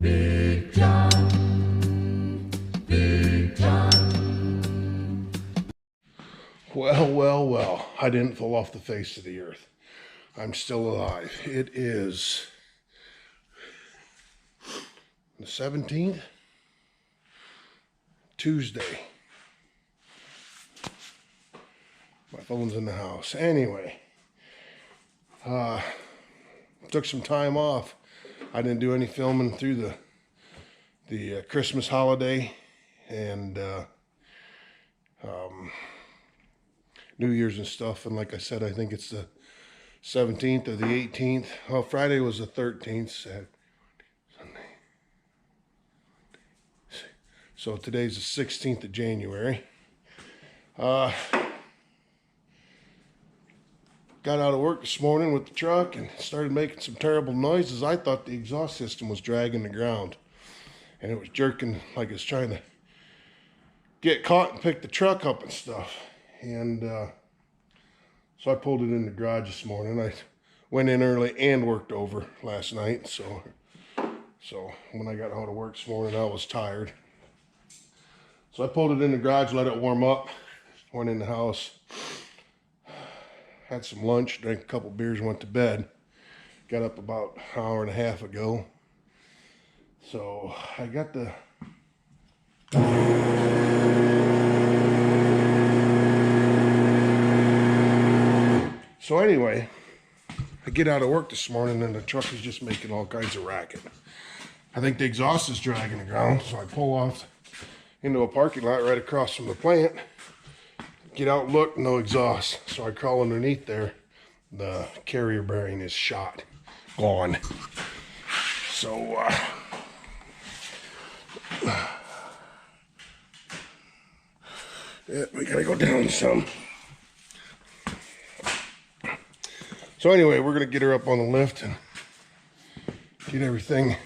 Big John, Big John. Well, I didn't fall off the face of the earth. I'm still alive. It is the 17th, Tuesday. My phone's in the house. Anyway, took some time off. I didn't do any filming through the Christmas holiday and New Year's and stuff. And like I said, I think it's the 17th or the 18th. Well, Friday was the 13th. Saturday, Sunday. So today's the 16th of January. Got out of work this morning with the truck and started making some terrible noises. I thought the exhaust system was dragging the ground. And it was jerking like it's trying to get caught and pick the truck up and stuff. And so I pulled it in the garage this morning. I went in early and worked over last night. So when I got out of work this morning, I was tired. So I pulled it in the garage, let it warm up, went in the house. Had some lunch, drank a couple beers, went to bed. Got up about an hour and a half ago. So I got the... So anyway, I get out of work this morning and the truck is just making all kinds of racket. I think the exhaust is dragging the ground, so I pull off into a parking lot right across from the plant. Get out, look, no exhaust. So I crawl underneath there. The carrier bearing is shot, gone. So, yeah, we gotta go down some. So anyway, we're gonna get her up on the lift and get everything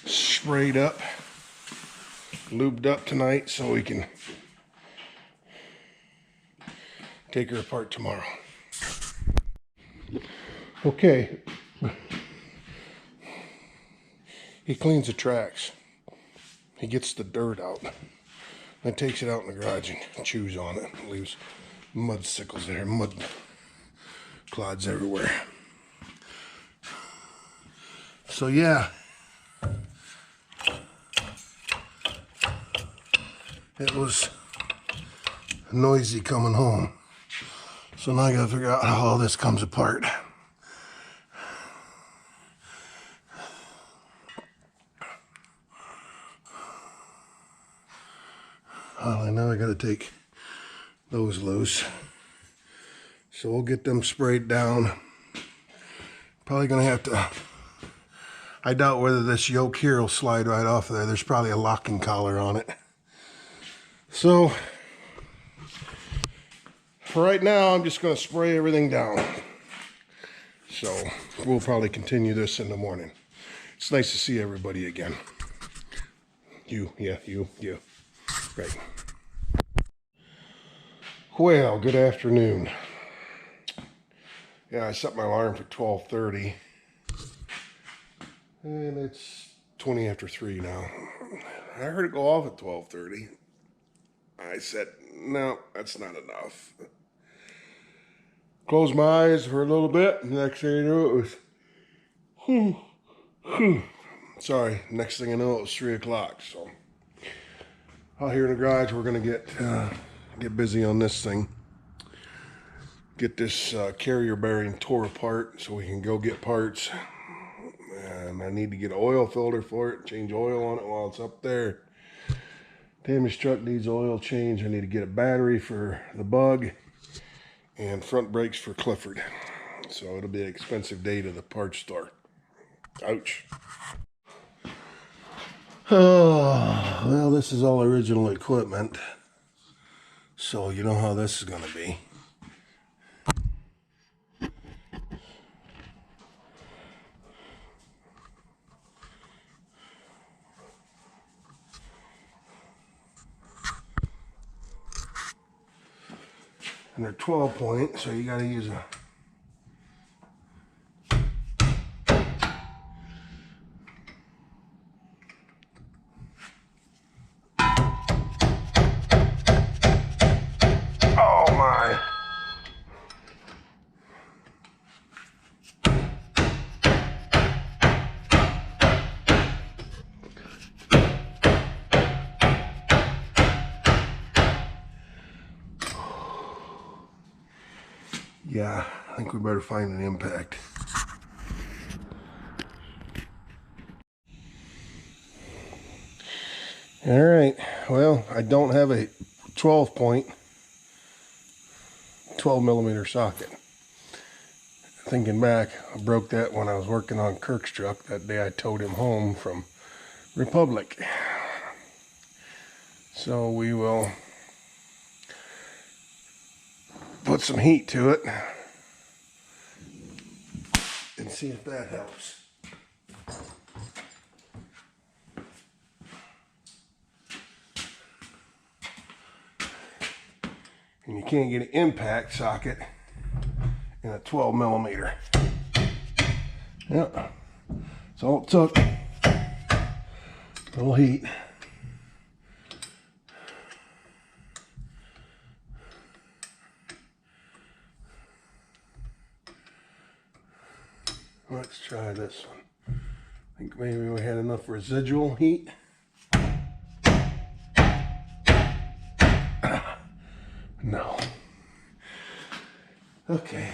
sprayed up, lubed up tonight so we can take her apart tomorrow. Okay. He cleans the tracks. He gets the dirt out. Then takes it out in the garage and chews on it. Leaves mud sickles there, mud clods everywhere. So yeah. It was noisy coming home. So now I gotta figure out how all this comes apart. Well, now I gotta take those loose. So we'll get them sprayed down. Probably gonna have to, I doubt whether this yoke here will slide right off of there. There's probably a locking collar on it. So, for right now, I'm just going to spray everything down. So, we'll probably continue this in the morning. It's nice to see everybody again. You. Right. Well, good afternoon. Yeah, I set my alarm for 12:30. And it's 20 after 3 now. I heard it go off at 12:30. I said, no, that's not enough. Closed my eyes for a little bit, and next thing you know, it was, sorry, next thing I know, it was 3 o'clock, so. Out here in the garage, we're gonna get busy on this thing. Get this carrier bearing tore apart so we can go get parts. And I need to get an oil filter for it, change oil on it while it's up there. Tammy's truck needs oil change. I need to get a battery for the Bug and front brakes for Clifford. So it'll be an expensive day to the parts store. Ouch. Oh, well, this is all original equipment. So you know how this is going to be. And they're 12 point, so you got to use a Yeah, I think we better find an impact. All right, well, I don't have a 12 millimeter socket. Thinking back, I broke that when I was working on Kirk's truck that day I towed him home from Republic. So we will put some heat to it and see if that helps. And you can't get an impact socket in a 12 millimeter. Yep. That's all it took. A little heat. Let's try this one. I think maybe we had enough residual heat. No. Okay.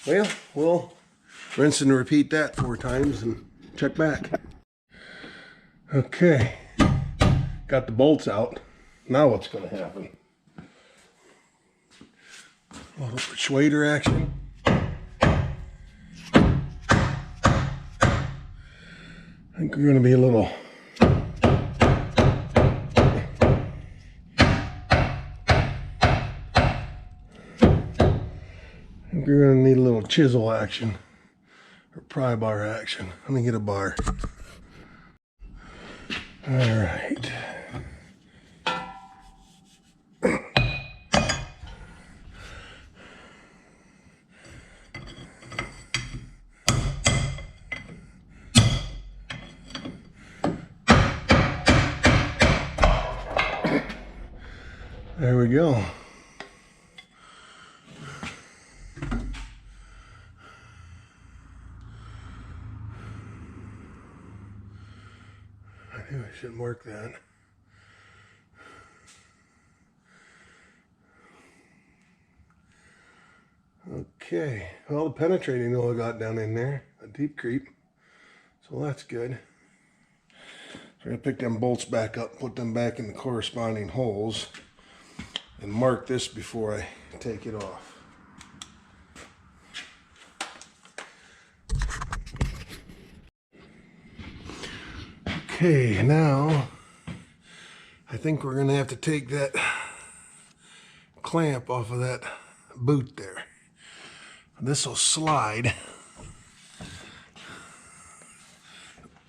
Well, we'll rinse and repeat that 4 times and check back. Okay. Got the bolts out. Now what's going to happen? A little persuader action. I think we're going to be a little you're going to need a little chisel action or pry bar action. Let me get a bar. All right. There we go. I think I should mark that. Okay, well, the penetrating oil got down in there, a deep creep, so that's good. So I'm gonna pick them bolts back up, put them back in the corresponding holes, and mark this before I take it off. Okay, now I think we're gonna have to take that clamp off of that boot there. This will slide,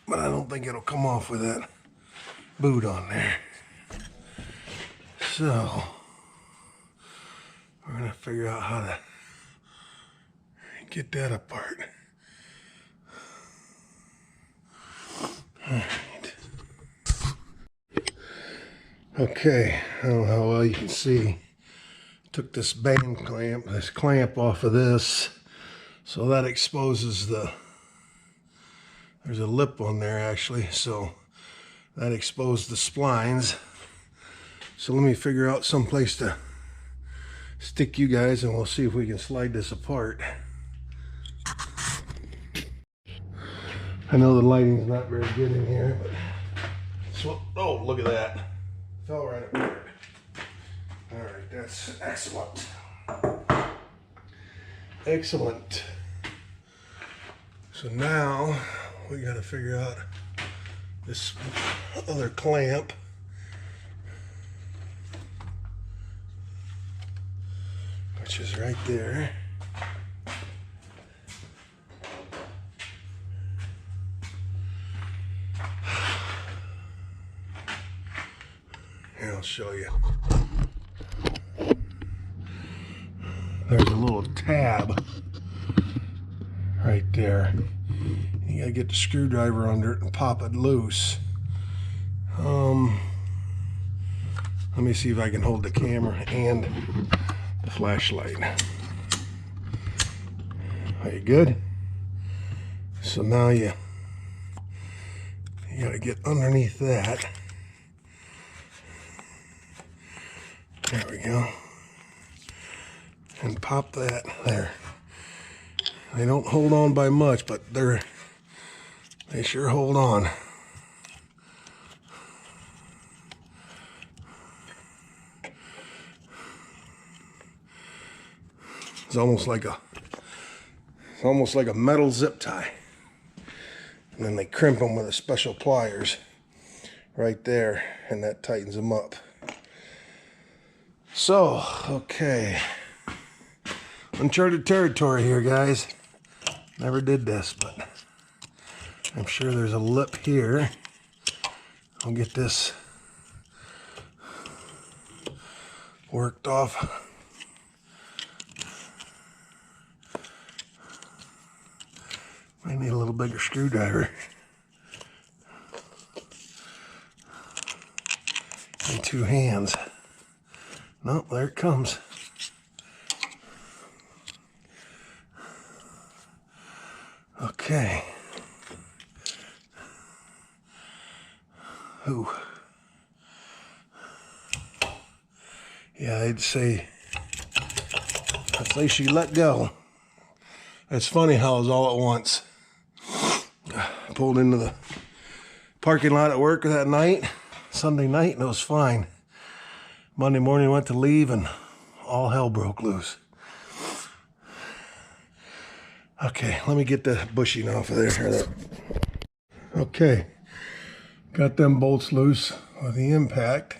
but I don't think it'll come off with that boot on there. So we're gonna figure out how to get that apart. All right. Okay, I don't know how well you can see. Took this band clamp, this clamp off of this, so that exposes there's a lip on there actually, so that exposed the splines. So let me figure out some place to stick you guys and we'll see if we can slide this apart. I know the lighting's not very good in here, but so, oh, look at that. Fell right apart. All right, that's excellent. Excellent. So now we got to figure out this other clamp. Which is right there. Here, I'll show you. There's a little tab right there. You gotta get the screwdriver under it and pop it loose. Let me see if I can hold the camera and the flashlight. Are you good? So now you gotta get underneath that. There we go. And pop that there. They don't hold on by much, but they sure hold on. It's almost like a metal zip tie. And then they crimp them with a special pliers right there, and that tightens them up. So, okay. Uncharted territory here, guys. Never did this, but I'm sure there's a lip here. I'll get this worked off. I need a little bigger screwdriver. And two hands. Nope, there it comes. Okay. Ooh. Yeah, I'd say she let go. It's funny how it's all at once. Pulled into the parking lot at work that night, Sunday night, and it was fine. Monday morning went to leave and all hell broke loose. Okay, let me get the bushing off of there. Okay, got them bolts loose with the impact.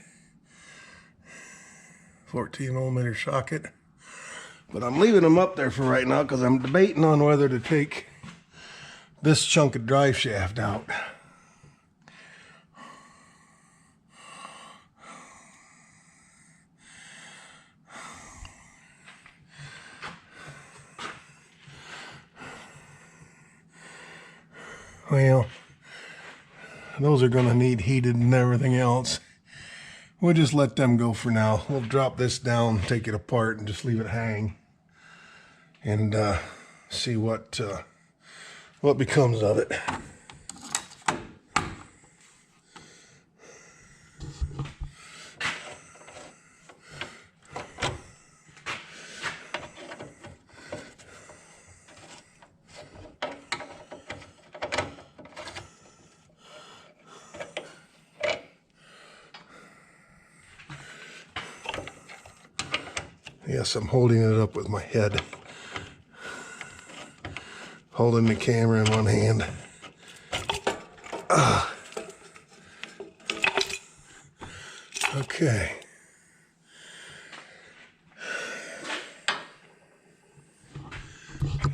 14 millimeter socket. But I'm leaving them up there for right now because I'm debating on whether to take this chunk of drive shaft out. Well, those are going to need heated and everything else. We'll just let them go for now. We'll drop this down, take it apart, and just leave it hang, and see what becomes of it. Yes, I'm holding it up with my head. Holding the camera in one hand. Okay.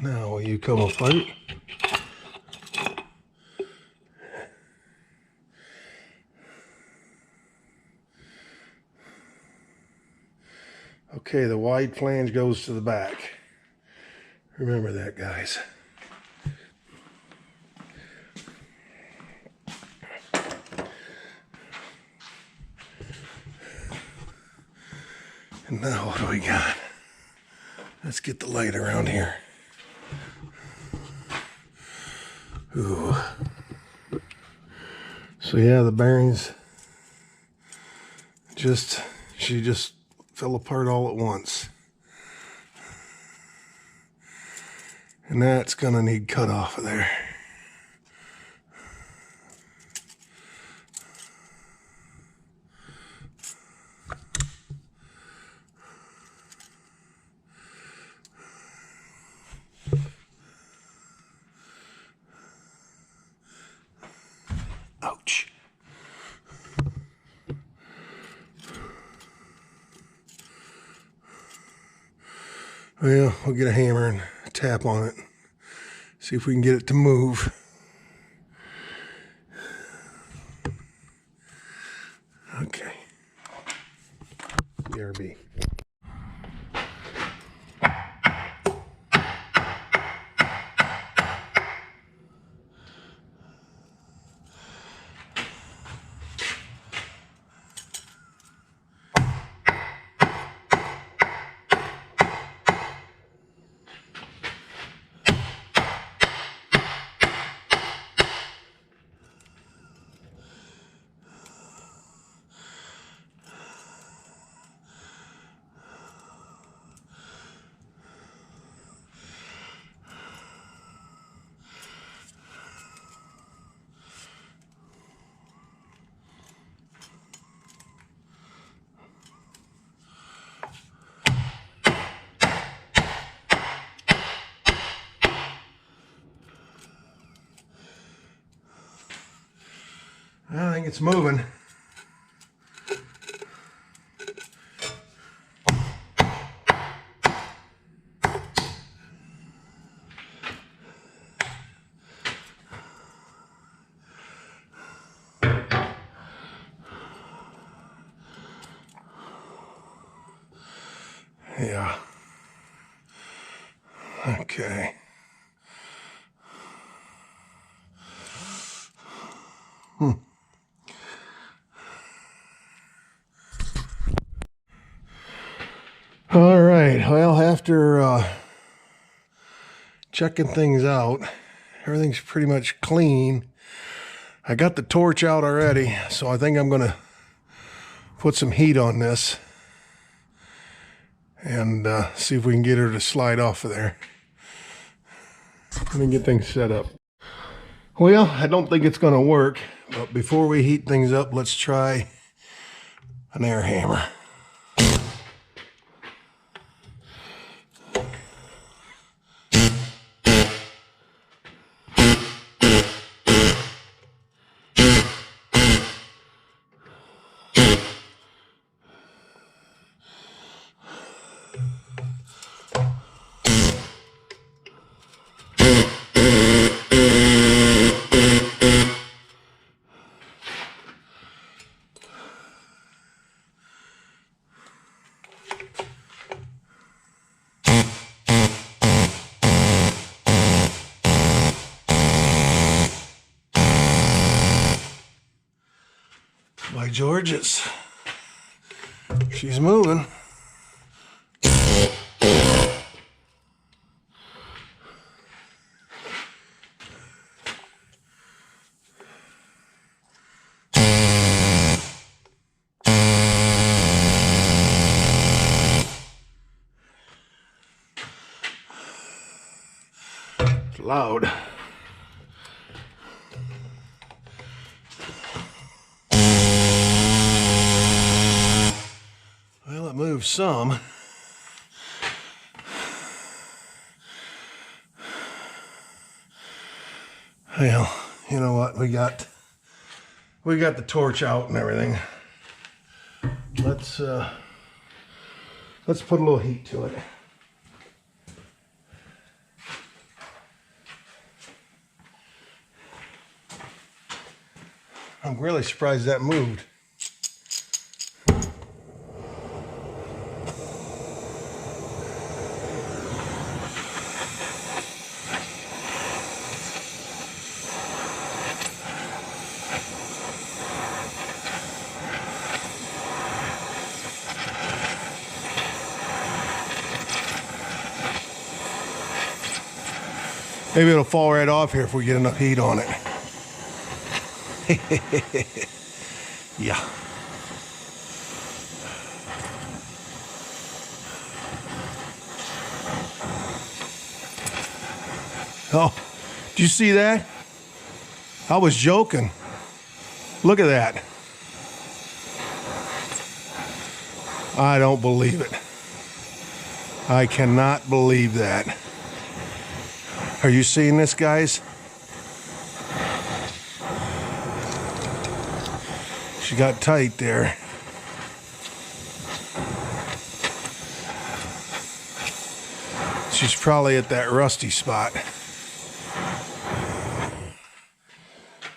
Now will you come apart? Okay, the wide flange goes to the back. Remember that, guys. And now what do we got? Let's get the light around here. Ooh. So yeah, the bearings she just fell apart all at once. And that's gonna need cut off of there. Ouch. Well, we'll get a hammer and tap on it. See if we can get it to move. Okay. BRB. I think it's moving. Yeah. Okay. All right. Well, after checking things out, everything's pretty much clean. I got the torch out already, so I think I'm going to put some heat on this and see if we can get her to slide off of there. Let me get things set up. Well, I don't think it's going to work, but before we heat things up, let's try an air hammer. By George, she's moving. It's loud. Well, it moves some. Well, you know what? We got the torch out and everything. Let's put a little heat to it. I'm really surprised that moved. Maybe it'll fall right off here if we get enough heat on it. Yeah. Oh, did you see that? I was joking. Look at that. I don't believe it. I cannot believe that. Are you seeing this, guys? She got tight there. She's probably at that rusty spot.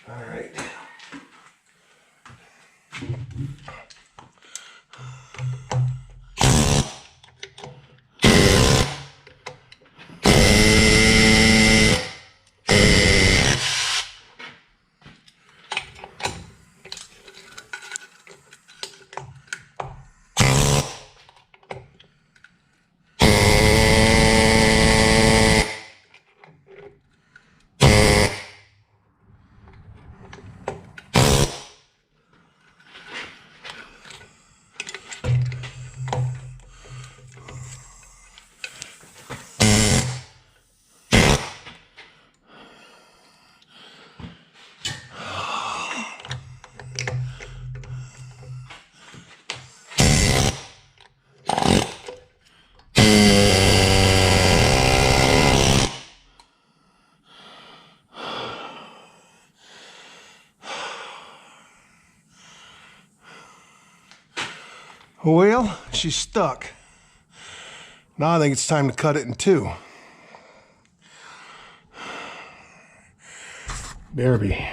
All right. Well, she's stuck. Now I think it's time to cut it in two. Derby.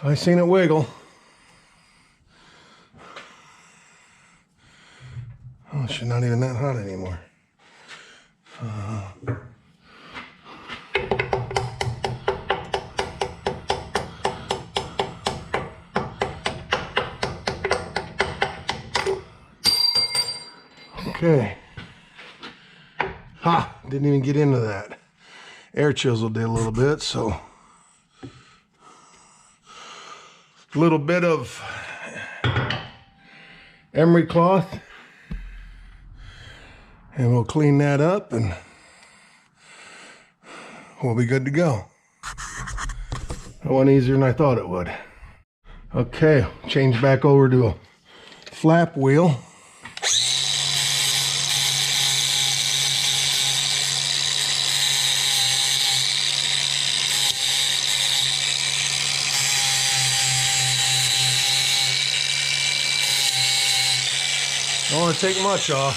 I seen it wiggle. Oh, she's not even that hot anymore. Okay. Ha! Didn't even get into that. Air chisel did a little bit, so a little bit of emery cloth, and we'll clean that up and we'll be good to go. That went easier than I thought it would. Okay, change back over to a flap wheel. Don't want to take much off.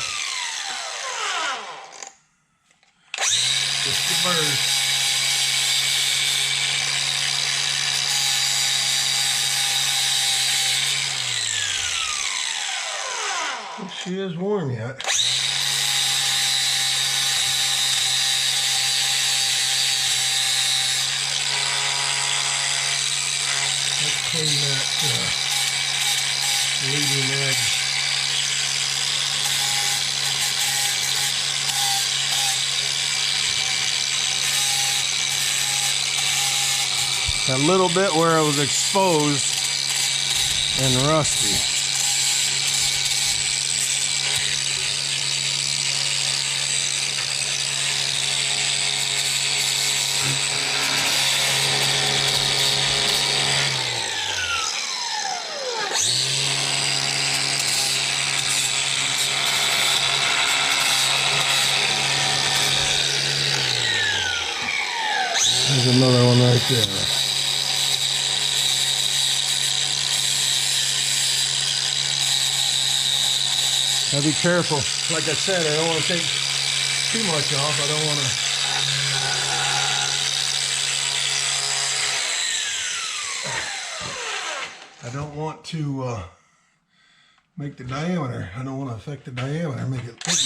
Just the bird. Well, she is warm yet. Let's clean that leading edge. A little bit where it was exposed and rusty. There's another one right there. Gotta be careful. Like I said, I don't want to take too much off. I don't want to make the diameter. I don't want to affect the diameter, make it thick.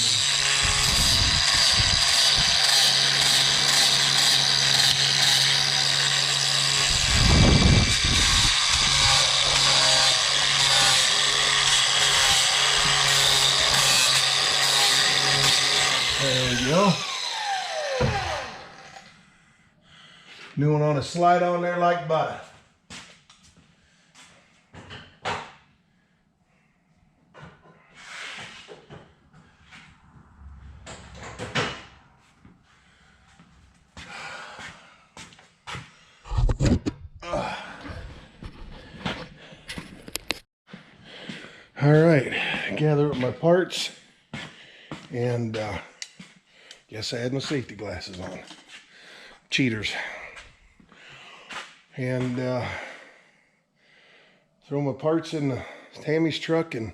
There we go. New one on a slide on there like butter. All right, gather up my parts, and guess I had my safety glasses on. Cheaters. And throw my parts in the Tammy's truck and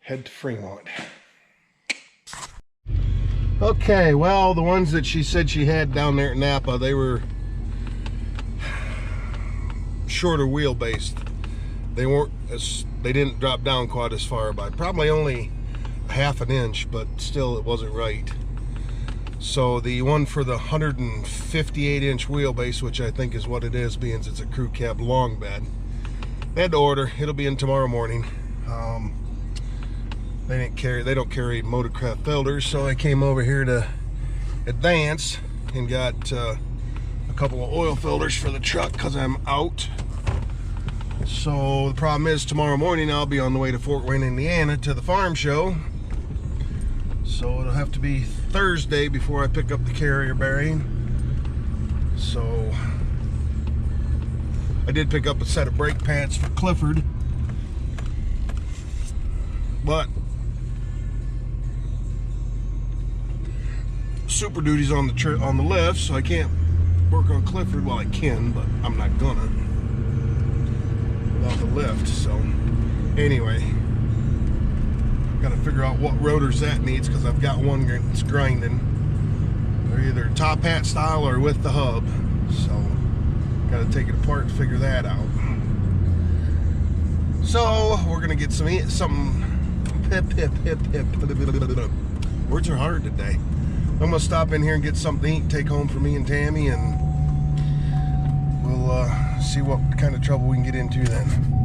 head to Fremont. Okay, well, the ones that she said she had down there at Napa, they were shorter wheelbase. They didn't drop down quite as far, by probably only a half an inch, but still it wasn't right. So the one for the 158-inch wheelbase, which I think is what it is, being it's a crew cab long bed, they had to order. It'll be in tomorrow morning. They don't carry motorcraft filters, so I came over here to Advance and got a couple of oil filters for the truck because I'm out. So the problem is tomorrow morning I'll be on the way to Fort Wayne, Indiana to the farm show. So it'll have to be Thursday before I pick up the carrier bearing. So I did pick up a set of brake pads for Clifford, but Super Duty's on the lift, so I can't work on Clifford. Well, I can, but I'm not gonna without the lift. So anyway, got to figure out what rotors that needs, because I've got one that's grinding. They're either top hat style or with the hub, so got to take it apart and figure that out. So we're gonna get some words are hard today. I'm gonna stop in here and get something to eat, take home for me and Tammy, and we'll see what kind of trouble we can get into then.